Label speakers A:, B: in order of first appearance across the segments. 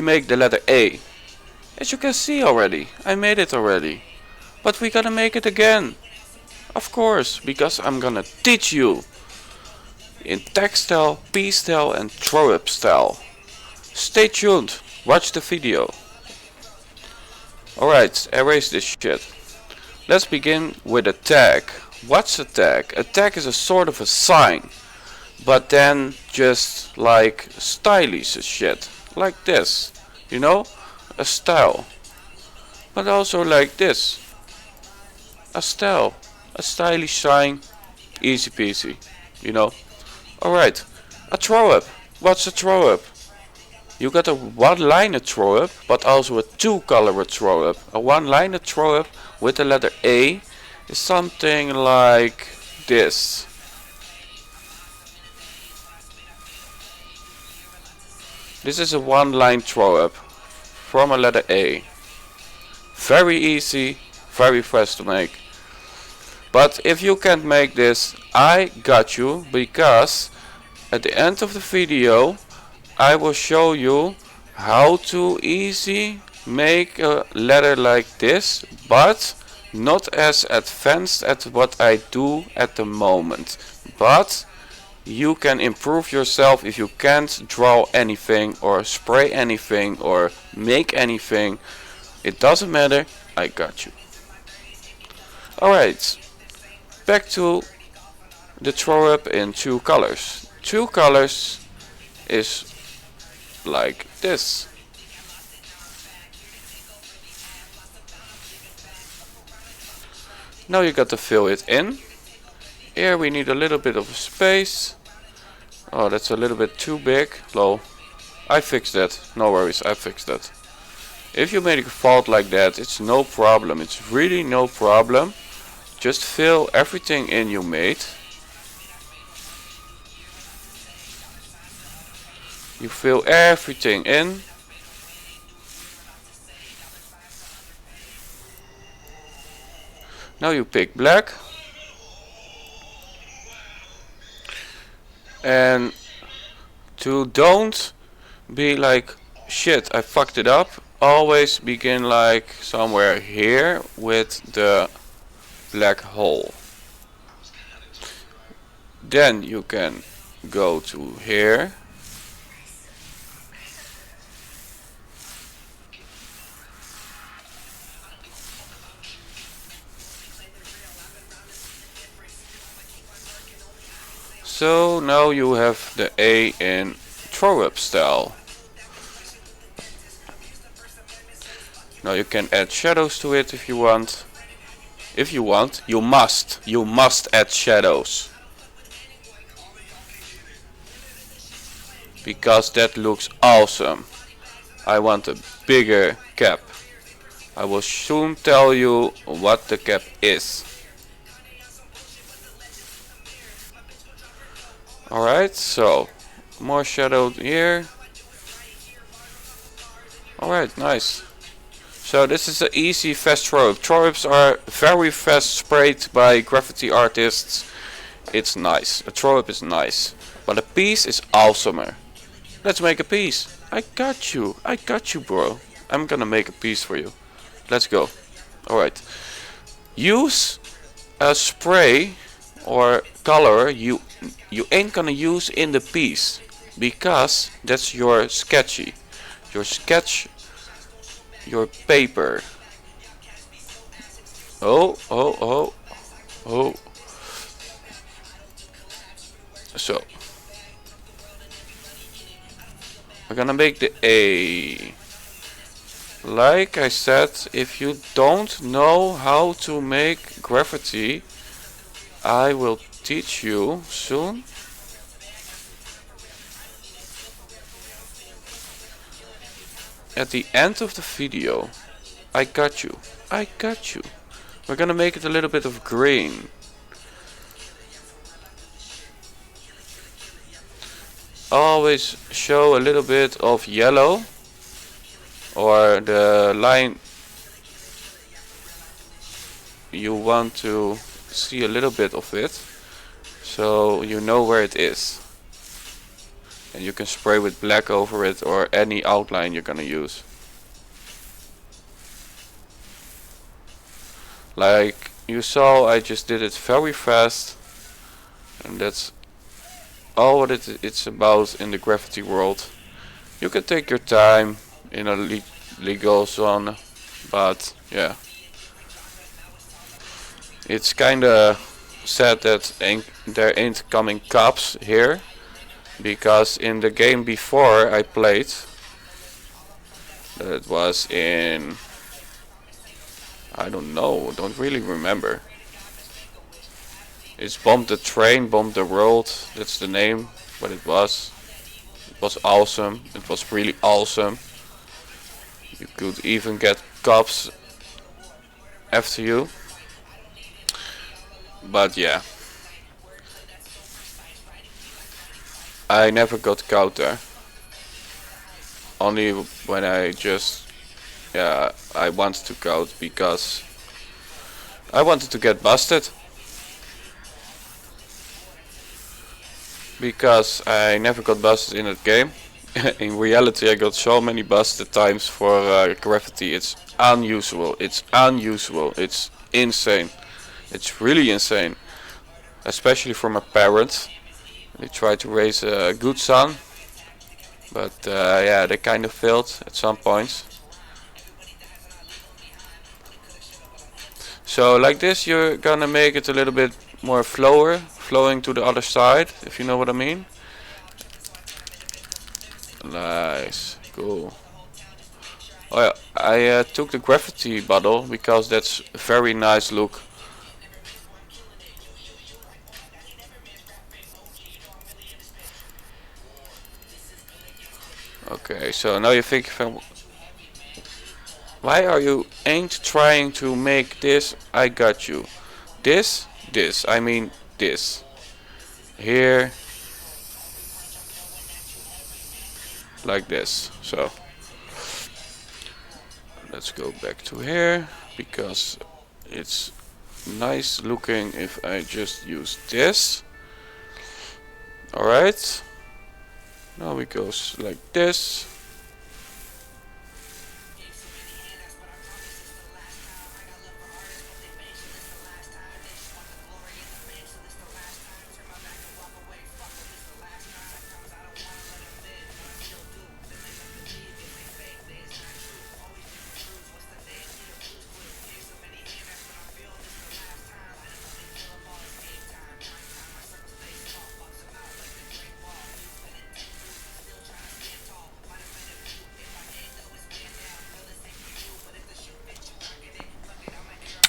A: make the letter A. As you can see already, I made it already. But we gotta make it again. Of course, because I'm gonna teach you in textile, piece style and throw up style. Stay tuned, watch the video. Alright, erase this shit. Let's begin with a tag. What's a tag? A tag is a sort of a sign, but then just like stylish shit, like this, you know, a style, but also like this, a style, a stylish sign, easy peasy, you know. Alright, a throw up. What's a throw up? You got a one-liner throw up, but also a two-color throw up. A one-liner throw up with the letter A is something like this. This is a one-line throw up from a letter A. Very easy, very fast to make. But if you can't make this, I got you, because at the end of the video I will show you how to easy make a letter like this, but not as advanced as what I do at the moment. But you can improve yourself if you can't draw anything or spray anything or make anything. It doesn't matter, I got you. Alright, back to the throw up in two colors. Two colors is like this. Now you got to fill it in. Here we need a little bit of space. Oh, that's a little bit too big. Lol. I fixed that. No worries, I fixed that. If you make a fault like that, it's no problem. It's really no problem. Just fill everything in you made. You fill everything in. Now you pick black. And to don't be like, shit, I fucked it up, always begin like somewhere here with the black hole. Then you can go to here. So now you have the A in throw up style. Now you can add shadows to it if you want. If you want, you must add shadows. Because that looks awesome. I want a bigger cap. I will soon tell you what the cap is. Alright, so more shadow here. Alright, nice. So this is an easy fast throw up. Throw ups are very fast sprayed by graffiti artists. It's nice. A throw up is nice. But a piece is awesomer. Let's make a piece. I got you bro. I'm gonna make a piece for you. Let's go. Alright. Use a spray or color you ain't gonna use in the piece, because that's your sketchy. Your sketch, your paper. Oh. So we're gonna make the A. Like I said, if you don't know how to make graffiti, I will teach you soon. At the end of the video. I got you. We're gonna make it a little bit of green. Always show a little bit of yellow, or the line you want to see a little bit of it, so you know where it is. and you can spray with black over it or any outline you're gonna use. Like you saw, I just did it very fast, and that's all what it's about in the graffiti world. You can take your time in a legal zone, but yeah, it's kinda sad that there ain't coming cops here, because in the game before I played, that was in, I don't know, don't really remember. It's Bomb the Train, Bomb the World, that's the name, what it was. It was awesome, it was really awesome. You could even get cops after you. But yeah, I never got caught there. Only when I just, yeah, I wanted to caught because I wanted to get busted. Because I never got busted in that game. In reality, I got so many busted times for graffiti. It's unusual. It's unusual. It's insane. It's really insane. Especially for my parents. They tried to raise a good son. But yeah, they kind of failed at some points. So like this, you're gonna make it a little bit more flowing to the other side, if you know what I mean. Nice, cool. Oh yeah, I took the graffiti bottle because that's a very nice look. Okay, so now you think, why are you ain't trying to make this? I got you. This, I mean this. Here, like this. So, let's go back to here, because it's nice looking if I just use this. Alright. Now it goes like this.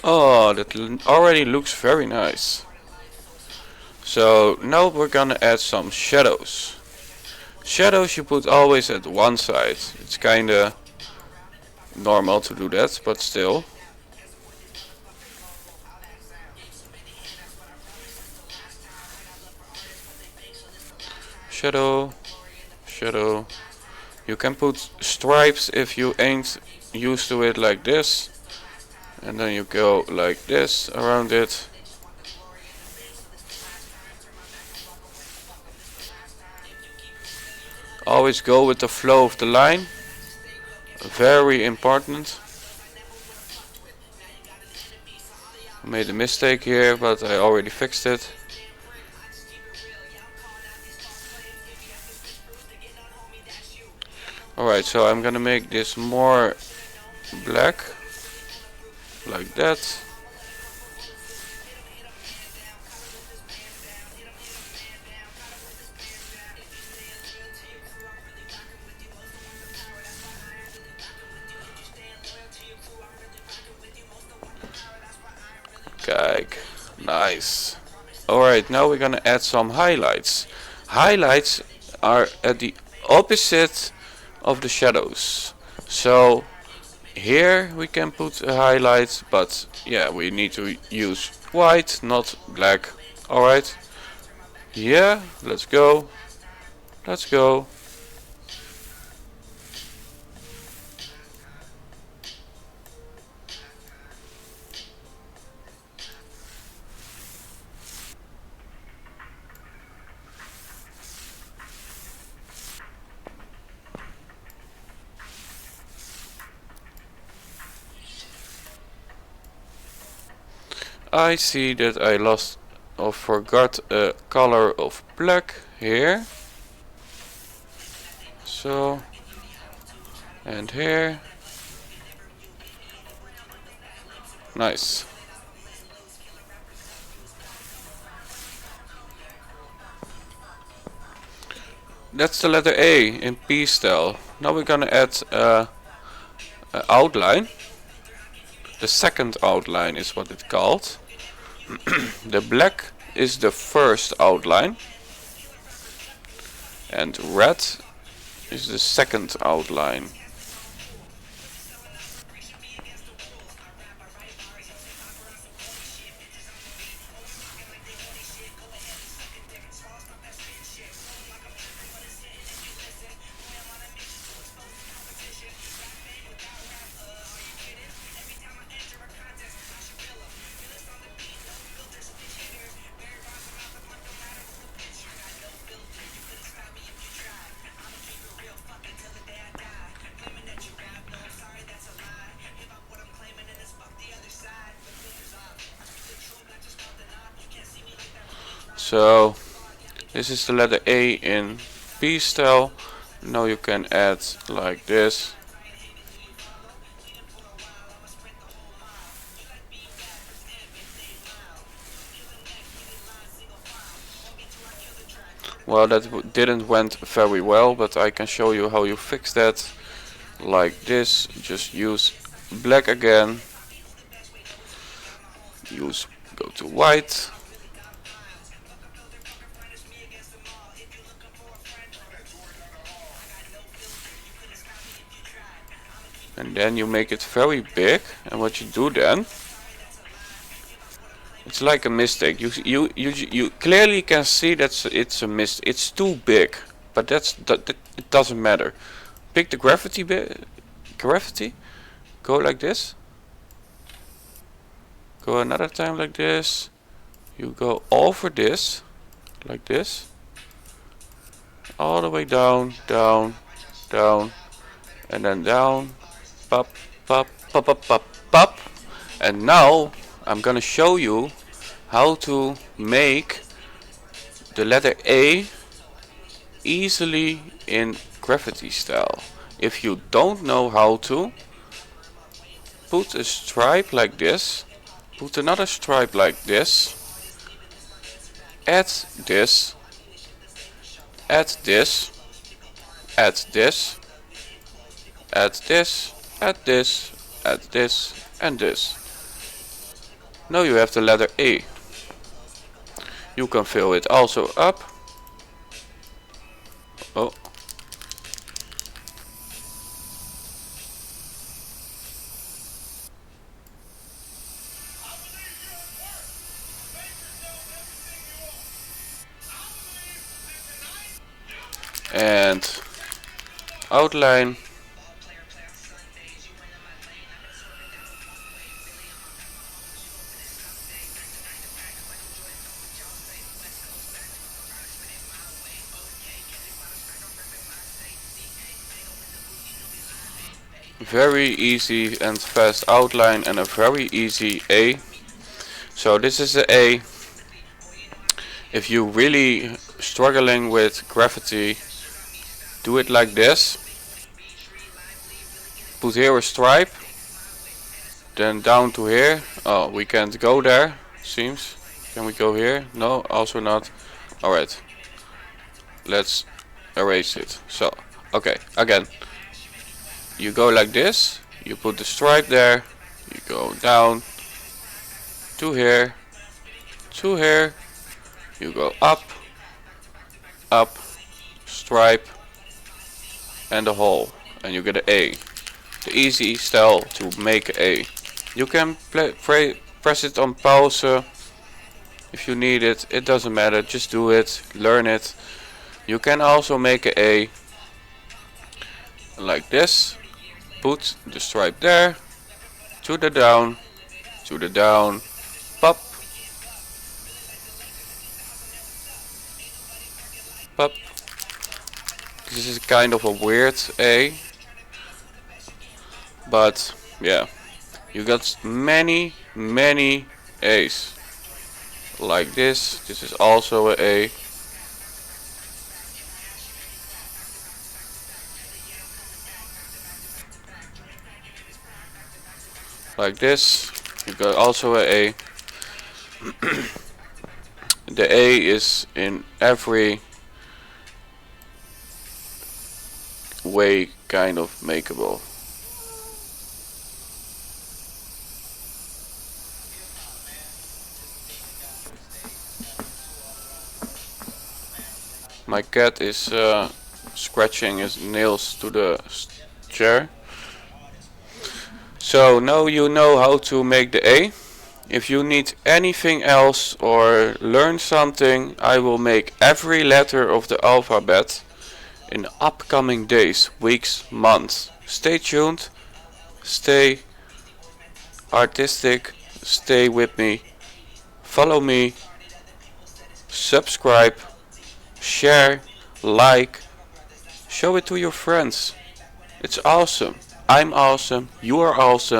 A: Oh, that already looks very nice. So now we're gonna add some shadows. Shadows you put always at one side. It's kinda normal to do that, but still. Shadow, shadow. You can put stripes if you ain't used to it, like this. And then you go like this around it. Always go with the flow of the line. Very important. I made a mistake here, but I already fixed it. Alright, so I'm gonna make this more black, like that. Kijk, nice. Alright, now we're gonna add some highlights. Highlights are at the opposite of the shadows. So here we can put a highlight, but yeah, we need to use white, not black. Alright. Yeah, let's go. Let's go. I see that I lost or forgot a color of black here. So, and here. Nice. That's the letter A in P style. Now we're gonna add an outline. The second outline is what it's called. The black is the first outline. And red is the second outline. So this is the letter A in P style. Now you can add like this. Well, that didn't went very well, but I can show you how you fix that. Like this, just use black again. Go to white. And then you make it very big, and what you do then, it's like a mistake. You clearly can see that it's a mistake. It's too big, but that it doesn't matter. Pick the graffiti, go like this, go another time like this, you go over this, like this, all the way down, down, down, and then down, pop, pop, pop, pop, pop, pop. And now I'm gonna show you how to make the letter A easily in graffiti style. If you don't know how to, put a stripe like this, put another stripe like this, add this, add this, add this, add this, add this, add this, and this. Now you have the letter A. You can fill it also up. Oh. And outline. Very easy and fast outline and a very easy A. So this is the A. If you really struggling with graffiti, do it like this. Put here a stripe, then down to here. Oh, we can't go there, seems. Can we go here? No, also not. Alright, let's erase it. So, okay, again. You go like this, you put the stripe there, you go down to here, you go up, up, stripe, and a hole, and you get an A. The easy style to make an A. You can press it on pause if you need it. It doesn't matter, just do it, learn it. You can also make an A like this. Put the stripe there, to the down, pop, pop. This is kind of a weird A, but yeah, you got many A's. Like this. This is also an A. Like this. You got also an A. The A is in every way kind of makeable. My cat is scratching his nails to the chair. So now you know how to make the A. If you need anything else or learn something, I will make every letter of the alphabet in upcoming days, weeks, months. Stay tuned, stay artistic, stay with me, follow me, subscribe, share, like, show it to your friends. It's awesome. I'm awesome. You are awesome.